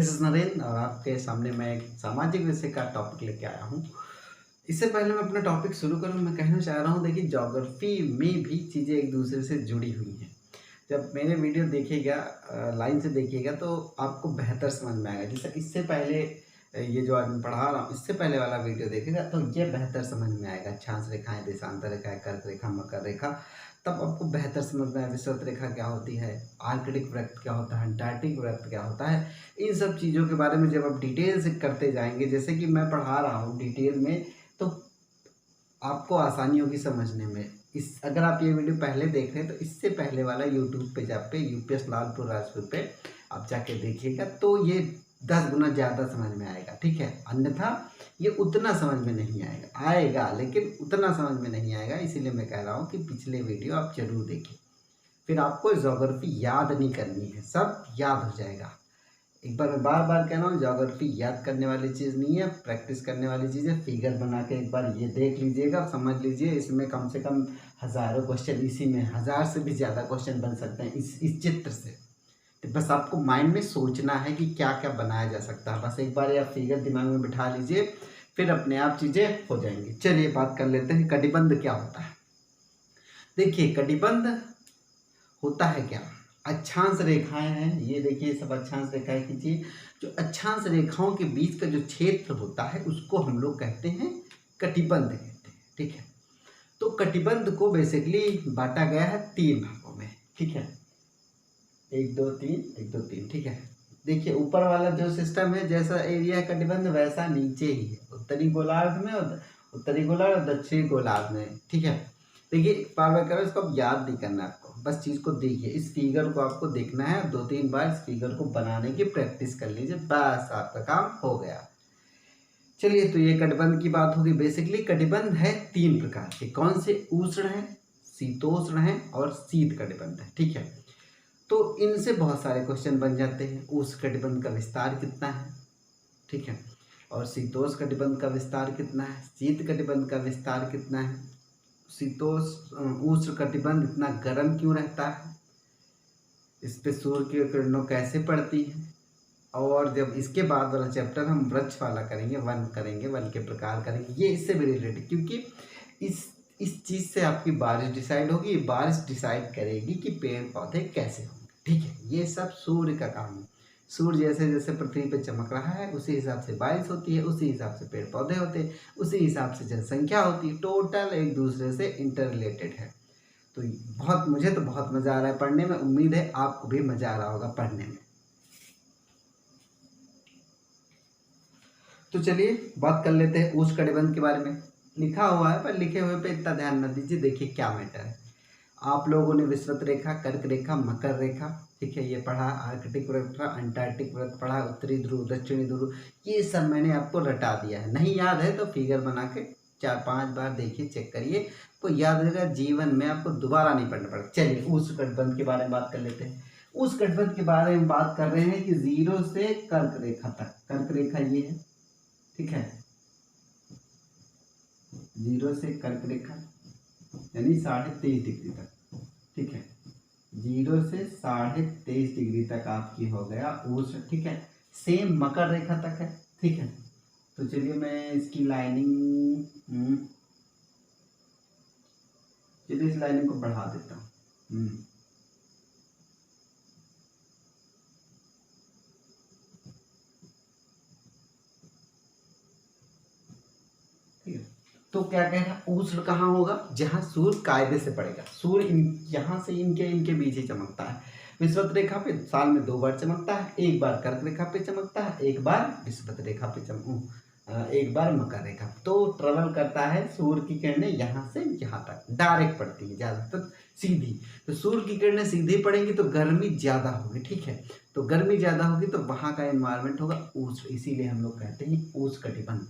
This is Narendra और आपके सामने मैं एक सामाजिक विषय का टॉपिक लेके आया हूँ। इससे पहले मैं अपना टॉपिक शुरू करूँ, मैं कहना चाह रहा हूँ, देखिए ज्योग्राफी में भी चीज़ें एक दूसरे से जुड़ी हुई हैं। जब मेरे वीडियो देखिएगा, लाइन से देखिएगा तो आपको बेहतर समझ में आएगा। जैसे इससे पहले ये जो आज मैं पढ़ा रहा हूँ, इससे पहले वाला वीडियो देखेगा तो ये बेहतर समझ में आएगा। अक्षांश रेखाएं, देशांतर रेखाएं, कर्क रेखा, मकर रेखा, तब आपको बेहतर समझ में आएगा विषुवत रेखा क्या होती है, आर्कटिक वृत्त क्या होता है, अंटार्कटिक वृत्त क्या होता है। इन सब चीज़ों के बारे में जब आप डिटेल से करते जाएंगे, जैसे कि मैं पढ़ा रहा हूँ डिटेल में, तो आपको आसानी होगी समझने में। इस अगर आप ये वीडियो पहले देख रहे हैं तो इससे पहले वाला यूट्यूब पे पे यूपीएस लालपुर राजपुर पे आप जाके देखिएगा तो ये 10 गुना ज़्यादा समझ में आएगा, ठीक है। अन्यथा ये उतना समझ में नहीं आएगा लेकिन उतना समझ में नहीं आएगा। इसीलिए मैं कह रहा हूँ कि पिछले वीडियो आप जरूर देखें, फिर आपको ज्योग्राफी याद नहीं करनी है, सब याद हो जाएगा। एक बार मैं बार बार कह रहा हूँ, ज्योग्राफी याद करने वाली चीज़ नहीं है, प्रैक्टिस करने वाली चीज़ है। फिगर बना के एक बार ये देख लीजिएगा, समझ लीजिए, इसमें कम से कम हज़ारों क्वेश्चन, इसी में 1000 से भी ज़्यादा क्वेश्चन बन सकते हैं इस चित्र से। तो बस आपको माइंड में सोचना है कि क्या क्या बनाया जा सकता है। बस एक बार आप फिगर दिमाग में बिठा लीजिए, फिर अपने आप चीज़ें हो जाएंगी। चलिए बात कर लेते हैं, कटिबंध क्या होता है। देखिए कटिबंध होता है क्या, अक्षांश रेखाएं हैं, ये देखिए सब अक्षांश रेखाएं खींचिए। जो अक्षांश रेखाओं के बीच का जो क्षेत्र होता है उसको हम लोग कहते हैं कटिबंध कहते हैं, ठीक है। तो कटिबंध को बेसिकली बांटा गया है 3 भागों में, ठीक है। 1 2 3 1 2 3, ठीक है। देखिए ऊपर वाला जो सिस्टम है, जैसा एरिया है कटिबंध वैसा नीचे ही है, उत्तरी गोलार्ध में और उत्तरी गोलार्ध और दक्षिणी गोलार्ध में, ठीक है। देखिए बार बार करो, इसको अब याद नहीं करना आपको, बस चीज़ को देखिए, इस फिगर को आपको देखना है, 2-3 बार इस फिगर को बनाने की प्रैक्टिस कर लीजिए, बस आपका काम हो गया। चलिए तो ये कटिबंध की बात होगी। बेसिकली कटिबंध है 3 प्रकार के, कौन से, उष्ण है, शीतोष्ण है और शीत कटिबंध है, ठीक है। तो इनसे बहुत सारे क्वेश्चन बन जाते हैं। उष्ण कटिबंध का विस्तार कितना है, ठीक है, और शीतोष्ण कटिबंध का विस्तार कितना है, शीत कटिबंध का विस्तार कितना है, उष्ण कटिबंध इतना गर्म क्यों रहता है, इस पे सूर्य की किरणों कैसे पड़ती है। और जब इसके बाद वाला चैप्टर हम वृक्ष वाला करेंगे, वन के प्रकार करेंगे, ये इससे भी रिलेटेड, क्योंकि इस चीज़ से आपकी बारिश डिसाइड होगी, बारिश डिसाइड करेगी कि पेड़ पौधे कैसे होंगे, ठीक है। ये सब सूर्य का काम है। सूर्य जैसे जैसे पृथ्वी पे चमक रहा है उसी हिसाब से बारिश होती है, उसी हिसाब से पेड़ पौधे होते हैं, उसी हिसाब से जनसंख्या होती है, टोटल एक दूसरे से इंटर रिलेटेड है। तो मुझे तो बहुत मज़ा आ रहा है पढ़ने में, उम्मीद है आपको भी मज़ा आ रहा होगा पढ़ने में। तो चलिए बात कर लेते हैं उष्ण कटिबंध के बारे में। लिखा हुआ है पर लिखे हुए पे इतना ध्यान न दीजिए, देखिए क्या मैटर है। आप लोगों ने विषुवत रेखा, कर्क रेखा, मकर रेखा, ठीक है, ये पढ़ा, आर्कटिक वृत्त पढ़ा, अंटार्कटिक वृत्त पढ़ा, उत्तरी ध्रुव, दक्षिणी ध्रुव, ये सब मैंने आपको रटा दिया है। नहीं याद है तो फिगर बना के 4-5 बार देखिए, चेक करिए, तो याद रहेगा, जीवन में आपको दोबारा नहीं पढ़ना पड़ेगा। चलिए उष्ण कटिबंध के बारे में बात कर लेते हैं। उस कटिबंध के बारे में बात कर रहे हैं कि 0 से कर्क रेखा तक, कर्क रेखा ये है, ठीक है, 0 से कर्क रेखा यानी 23.5 डिग्री तक, ठीक है, 0 से 23.5 डिग्री तक आपकी हो गया उष्ण, ठीक है। सेम मकर रेखा तक है, ठीक है। तो चलिए मैं इसकी लाइनिंग, चलिए इस लाइनिंग को बढ़ा देता हूँ। तो क्या कहना, उष्ण कहाँ होगा, जहाँ सूर्य कायदे से पड़ेगा। सूर्य यहाँ से इनके बीच ही चमकता है। विषुवत रेखा पे साल में 2 बार चमकता है, एक बार कर्क रेखा पे चमकता है, एक बार विषुवत रेखा पे एक बार मकर रेखा। तो ट्रेवल करता है सूर्य की किरणें यहाँ से यहाँ तक, डायरेक्ट पड़ती है, ज़्यादातर सीधी। तो सूर्य की किरणें सीधी पड़ेंगी तो गर्मी ज़्यादा होगी, ठीक है। तो गर्मी ज़्यादा होगी तो वहाँ का एनवायरनमेंट होगा उष्ण, इसीलिए हम लोग कहते हैं उष्ण कटिबंध।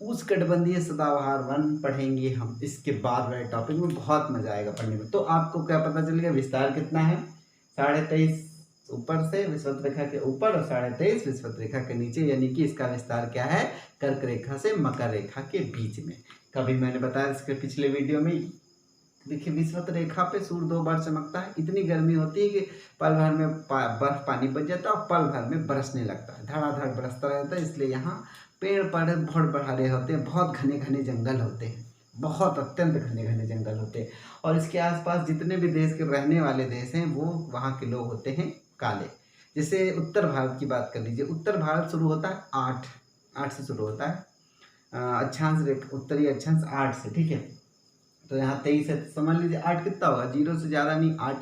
उष्णकटिबंधीय सदाबहार वन पढ़ेंगे हम, इसके बाद वाले टॉपिक में बहुत मजा आएगा पढ़ने में। तो आपको क्या पता चलेगा, विस्तार कितना है, 23.5 ऊपर से विषुवत रेखा के ऊपर और 23.5 विषुवत रेखा के नीचे, यानी कि इसका विस्तार क्या है, कर्क रेखा से मकर रेखा के बीच में। कभी मैंने बताया इसके पिछले वीडियो में, देखिए विषुवत रेखा पे सूर्य 2 बार चमकता है। इतनी गर्मी होती है कि पल भर में बर्फ पानी बच जाता है और पल भर में बरसने लगता है, धड़ाधड़ बरसता रहता है। इसलिए यहाँ पेड़ पौधे बहुत हरे होते हैं, बहुत घने घने जंगल होते हैं, बहुत अत्यंत घने घने जंगल होते हैं। और इसके आसपास जितने भी देश के रहने वाले देश हैं वो वहाँ के लोग होते हैं काले। जैसे उत्तर भारत की बात कर लीजिए, उत्तर भारत शुरू होता है 8 से शुरू होता है, अक्षांश उत्तरी अक्षांश 8 से, ठीक है। तो यहाँ 23 है, समझ लीजिए 8 कितना होगा, 0 से ज़्यादा नहीं 8,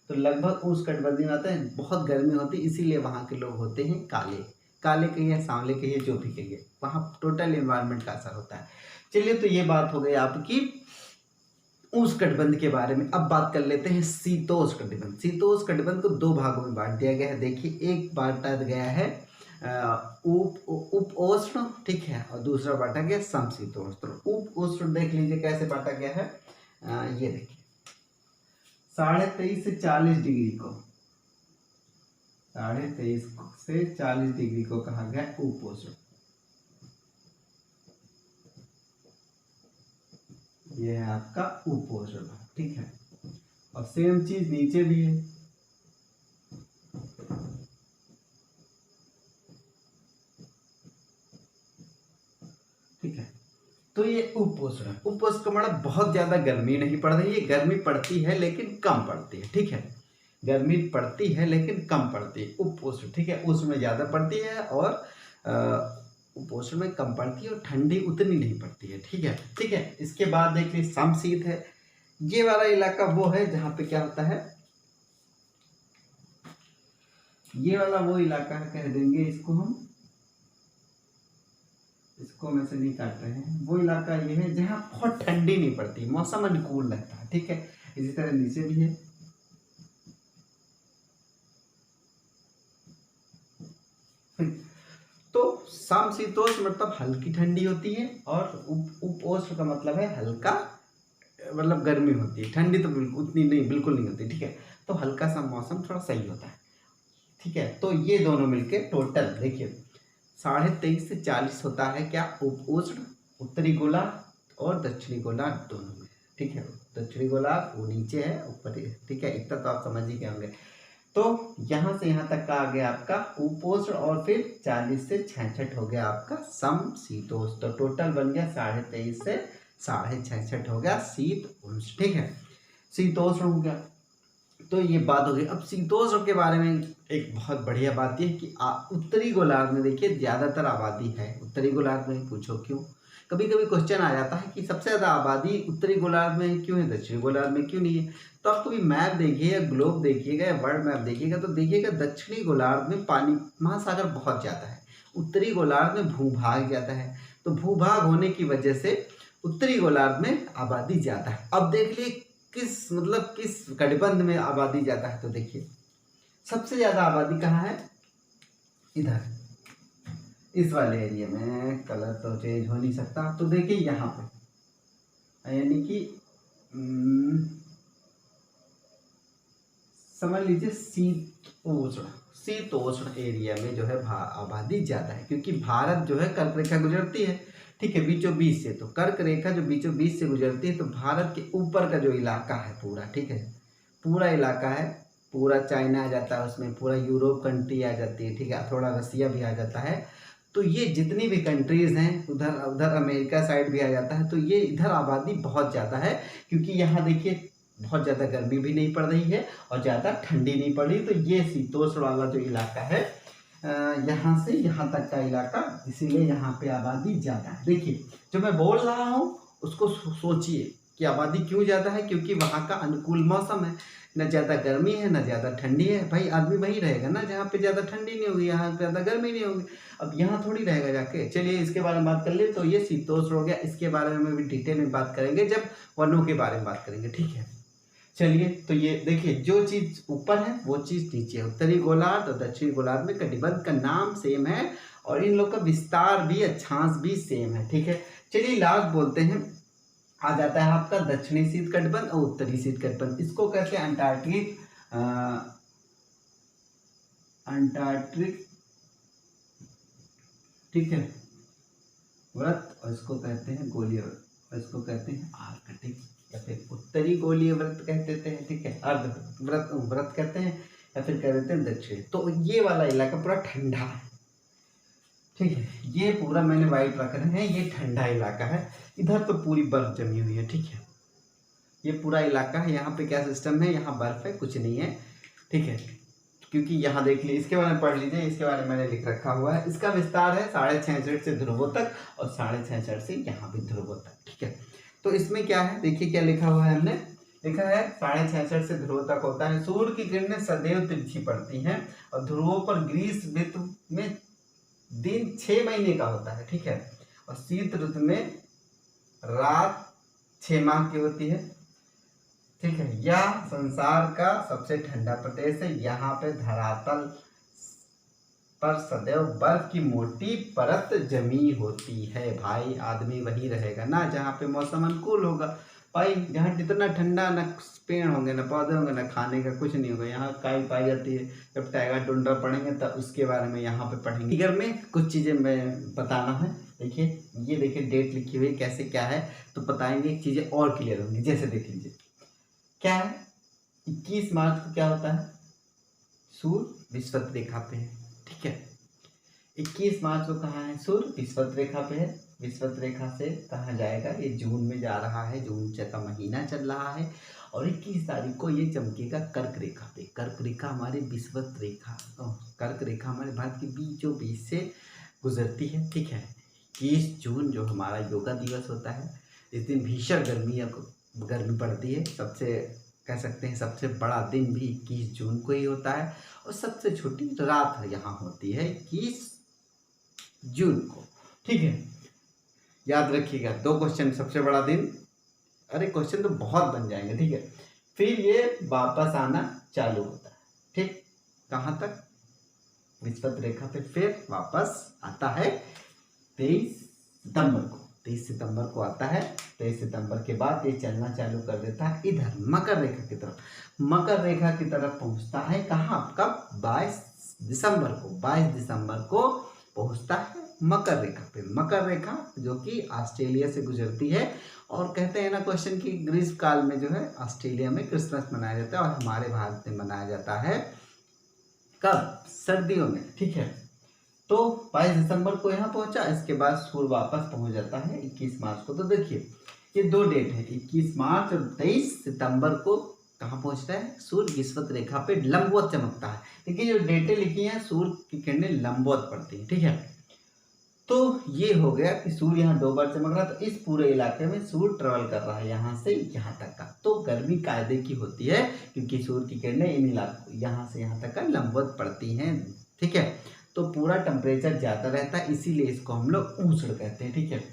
तो लगभग उष्णकटिबंधीय में आता है। बहुत गर्मी होती है, इसीलिए वहाँ के लोग होते हैं काले। काले कहिए, सांवले कहिए, जो भी कहिए, वहाँ टोटल एनवायरनमेंट का असर होता है। चलिए, तो ये बात हो गई आपकी उष्णकटिबंध के बारे में। अब बात कर लेते हैं शीतोष्णकटिबंध। शीतोष्णकटिबंध को 2 भागों में बांट दिया गया है। देखिए, एक बांटा गया है उप उष्ण, ठीक है, और दूसरा बांटा गया समशीतोष्ण। उप उष्ण देख लीजिए कैसे बांटा गया है। ये देखिए 23.5 से 40 डिग्री को, 23.5 से 40 डिग्री को कहा गया उप उष्ण। ये है आपका उप उष्ण, ठीक है। और सेम चीज नीचे भी है, ठीक है। तो ये उपोष्ण, उपोष्ण का मतलब बहुत ज्यादा गर्मी नहीं पड़ रही है, गर्मी पड़ती है लेकिन कम पड़ती है, ठीक है। गर्मी पड़ती है लेकिन कम पड़ती है, उपोष्ण, ठीक है। उष्ण में ज्यादा पड़ती है और उपोष्ण में कम पड़ती है, और ठंडी उतनी नहीं पड़ती है, ठीक है, ठीक है। इसके बाद देखिए समशीत है। ये वाला इलाका वो है जहाँ पे क्या होता है, ये वाला वो इलाका है, कह देंगे इसको हम, इसको में से नहीं काट रहे हैं। वो इलाका ये है जहाँ बहुत ठंडी नहीं पड़ती, मौसम अनुकूल रहता है, ठीक है। इसी तरह नीचे भी है। तो समशीतोष्ण मतलब हल्की ठंडी होती है, और उपोष्ण का मतलब है हल्का, मतलब गर्मी होती है। ठंडी तो बिल्कुल उतनी नहीं, बिल्कुल नहीं होती, ठीक है। तो हल्का सा मौसम थोड़ा सही होता है, ठीक है। तो ये दोनों मिलके टोटल देखिए 23.5 से 40 होता है क्या, उपोष्ण, उत्तरी गोलार्ध और दक्षिणी गोलार्ध दोनों में, ठीक है। दक्षिणी गोलार्ध वो नीचे है, ऊपर, ठीक है। इतना तो आप समझ ही गए होंगे। तो यहाँ से यहाँ तक का आ गया आपका उपोष्ण, और फिर 40 से 66 हो गया आपका समशीतोष्ण। तो टोटल बन गया 23.5 से 66.5 हो गया शीत उष्ण, ठीक है। शीतोष्ण हो गया। तो ये बात हो गई। अब शीतोष्ण के बारे में एक बहुत बढ़िया बात यह है कि उत्तरी गोलार्ध में देखिए ज्यादातर आबादी है। उत्तरी गोलार्ध में पूछो क्यों, कभी कभी क्वेश्चन आ जाता है कि सबसे ज्यादा आबादी उत्तरी गोलार्ध में क्यों है, दक्षिणी गोलार्ध में क्यों नहीं है। तो आप कभी मैप देखिए या ग्लोब देखिएगा या वर्ल्ड मैप देखिएगा तो देखिएगा दक्षिणी गोलार्ध में पानी, महासागर बहुत ज्यादा है, उत्तरी गोलार्ध में भूभाग ज्यादा है। तो भूभाग होने की वजह से उत्तरी गोलार्ध में आबादी ज्यादा है। अब देख लिए किस, मतलब किस कटिबंध में आबादी ज्यादा है, तो देखिए सबसे ज्यादा आबादी कहाँ है, इधर, इस वाले एरिया में। कलर तो चेंज हो नहीं सकता, तो देखिए यहाँ पे, यानी कि समझ लीजिए शीतोष्ण, शीतोष्ण एरिया में जो है आबादी ज्यादा है, क्योंकि भारत जो है कर्क रेखा गुजरती है, ठीक है, बीचों बीच से। तो कर्क रेखा जो बीचों बीच से गुजरती है, तो भारत के ऊपर का जो इलाका है पूरा, ठीक है, पूरा इलाका है, पूरा चाइना आ जाता है उसमें, पूरा यूरोप कंट्री आ जाती है, ठीक है, थोड़ा रसिया भी आ जाता है। तो ये जितनी भी कंट्रीज हैं, उधर उधर अमेरिका साइड भी आ जाता है। तो ये इधर आबादी बहुत ज़्यादा है, क्योंकि यहाँ देखिए बहुत ज़्यादा गर्मी भी नहीं पड़ रही है और ज़्यादा ठंडी नहीं पड़ रही। तो ये शीतोष्ण वाला जो इलाका है, यहाँ से यहाँ तक का इलाका, इसीलिए यहाँ पे आबादी ज़्यादा है। देखिए जो मैं बोल रहा हूँ उसको सोचिए कि आबादी क्यों ज़्यादा है, क्योंकि वहाँ का अनुकूल मौसम है, न ज़्यादा गर्मी है न ज़्यादा ठंडी है। भाई आदमी वहीं रहेगा ना जहाँ पे ज़्यादा ठंडी नहीं होगी, यहाँ ज़्यादा गर्मी नहीं होगी। अब यहाँ थोड़ी रहेगा जाके। चलिए इसके बारे में बात कर ले, तो ये शीतोष्ण हो गया। इसके बारे में भी डिटेल में बात करेंगे जब वनों के बारे में बात करेंगे, ठीक है। चलिए, तो ये देखिए जो चीज ऊपर है वो चीज नीचे है। उत्तरी गोलार्ध और दक्षिणी गोलार्ध में कटिबंध का नाम सेम है, और इन लोग का विस्तार भी, अक्षांश भी सेम है, ठीक है। चलिए लास्ट बोलते हैं, आ जाता है आपका दक्षिणी शीत कटिबंध और उत्तरी शीत कटिबंध। इसको कहते हैं अंटार्कटिक, अंटार्कटिक, ठीक है, व्रत, और इसको कहते हैं गोलीय व्रत। इसको कहते हैं आर्कटिक या फिर उत्तरी गोलीय व्रत कह देते हैं, ठीक है, अर्ध व्रत व्रत कहते हैं या फिर कह देते हैं दक्षिण। तो ये वाला इलाका पूरा ठंडा है, ठीक है, ये पूरा मैंने वाइट रख रहे हैं, ये ठंडा इलाका है। इधर तो पूरी बर्फ जमी हुई है, ठीक है, ये पूरा इलाका है। यहाँ पे क्या सिस्टम है, यहाँ बर्फ है, कुछ नहीं है, ठीक है, क्योंकि यहाँ देख लीजिए, इसके बारे में पढ़ लीजिए, इसके बारे में मैंने लिख रखा हुआ है। इसका विस्तार है 66.5 से ध्रुवों तक और 66.5 से यहाँ भी ध्रुवों तक, ठीक है। तो इसमें क्या है, देखिए क्या लिखा हुआ है, हमने लिखा है 66.5 से ध्रुव तक होता है। सूर्य की किरणें सदैव तिरछी पड़ती हैं और ध्रुवों पर ग्रीष्म ऋतु में दिन 6 महीने का होता है, ठीक है, और शीत ऋतु में रात 6 माह की होती है, ठीक है। यह संसार का सबसे ठंडा प्रदेश है। यहाँ पे धरातल पर सदैव बर्फ की मोटी परत जमी होती है। भाई आदमी वही रहेगा ना जहाँ पे मौसम अनुकूल होगा। भाई जहाँ जितना ठंडा, न पेड़ होंगे न पौधे होंगे न खाने का कुछ नहीं होगा। यहाँ काई पाई जाती है। जब टाइगर टुंड्रा पढ़ेंगे तब उसके बारे में यहाँ पे पढ़ेंगे। फिगर में कुछ चीज़ें मैं बताना है। देखिए, ये देखिए डेट लिखी हुई कैसे क्या है, तो बताएंगे चीज़ें और क्लियर होंगी। जैसे देख लीजिए क्या है, 21 मार्च को क्या होता है, सूर्य विषुवत रेखा पे है, ठीक है। 21 मार्च को कहाँ है, सूर्य विषुवत रेखा पे है। विषुवत रेखा से कहाँ जाएगा, ये जून में जा रहा है, जून का महीना चल रहा है और 21 तारीख को ये चमकेगा कर्क रेखा पे। कर्क रेखा हमारी विषुवत रेखा, कर्क रेखा हमारे भारत के बीचों बीच से गुजरती है, ठीक है। 21 जून जो हमारा योगा दिवस होता है, इस दिन भीषण गर्मी पड़ती है। सबसे कह सकते हैं सबसे बड़ा दिन भी 21 जून को ही होता है और सबसे छोटी रात यहाँ होती है 21 जून को, ठीक है। याद रखिएगा 2 क्वेश्चन, सबसे बड़ा दिन, अरे क्वेश्चन तो बहुत बन जाएंगे, ठीक है। फिर ये वापस आना चालू होता है, ठीक, कहाँ तक, विषुवत रेखा पे फिर वापस आता है 23 सितंबर को। 23 सितंबर को आता है। 23 सितंबर के बाद ये चलना चालू कर देता है इधर मकर रेखा की तरफ। मकर रेखा की तरफ पहुंचता है कहाँ, कब, 22 दिसंबर को। 22 दिसंबर को पहुंचता है मकर रेखा पे। मकर रेखा जो कि ऑस्ट्रेलिया से गुजरती है और कहते हैं ना क्वेश्चन की ग्रीष्म काल में जो है ऑस्ट्रेलिया में क्रिसमस मनाया जाता है और हमारे भारत में मनाया जाता है कब, सर्दियों में, ठीक है। तो 22 दिसंबर को यहाँ पहुंचा, इसके बाद सूर्य वापस पहुंच जाता है 21 मार्च को। तो देखिए ये 2 डेट है, 21 मार्च और 23 सितंबर को कहाँ पहुंचता है, सूर्य विषुवत रेखा पे लंबवत चमकता है। देखिए जो डेटें लिखी हैं, सूर्य की किरणें लंबवत पड़ती हैं, ठीक है। तो ये हो गया कि सूर्य यहाँ 2 बार चमक रहा है, तो इस पूरे इलाके में सूर्य ट्रेवल कर रहा है यहाँ से यहाँ तक का। तो गर्मी कायदे की होती है क्योंकि सूर्य की किरणें इन इलाकों यहाँ से यहाँ तक का लंबवत पड़ती हैं, ठीक है। तो पूरा टेम्परेचर ज़्यादा रहता है, इसीलिए इसको हम लोग ऊष्ण कहते हैं, ठीक है।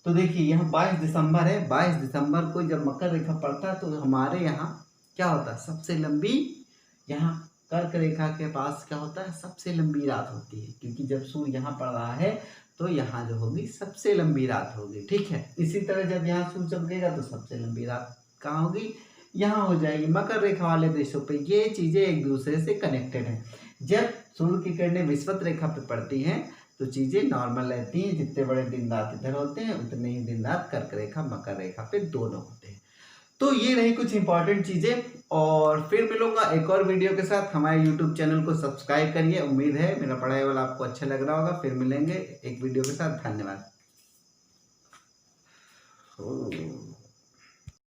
तो देखिए यहाँ 22 दिसंबर है। 22 दिसंबर को जब मकर रेखा पड़ता है तो हमारे यहाँ क्या होता है, सबसे लंबी, यहाँ कर्क रेखा के पास क्या होता है, सबसे लंबी रात होती है। क्योंकि जब सूर्य यहाँ पड़ रहा है तो यहाँ जो होगी सबसे लंबी रात होगी, ठीक है। इसी तरह जब यहाँ सूर्य चमकेगा तो सबसे लंबी रात कहाँ होगी, यहाँ हो जाएगी। मकर रेखा वाले देशों पे ये चीज़ें एक दूसरे से कनेक्टेड हैं। जब सूर्य की किरणें विषुवत रेखा पे पड़ती हैं तो चीज़ें नॉर्मल रहती हैं। जितने बड़े दिन रात इधर होते हैं उतने ही दिन रात कर्क रेखा मकर रेखा पे दोनों होते हैं। तो ये रही कुछ इंपॉर्टेंट चीज़ें और फिर मिलूंगा एक और वीडियो के साथ। हमारे यूट्यूब चैनल को सब्सक्राइब करिए। उम्मीद है मेरा पढ़ाई वाला आपको अच्छा लग रहा होगा। फिर मिलेंगे एक वीडियो के साथ। धन्यवाद।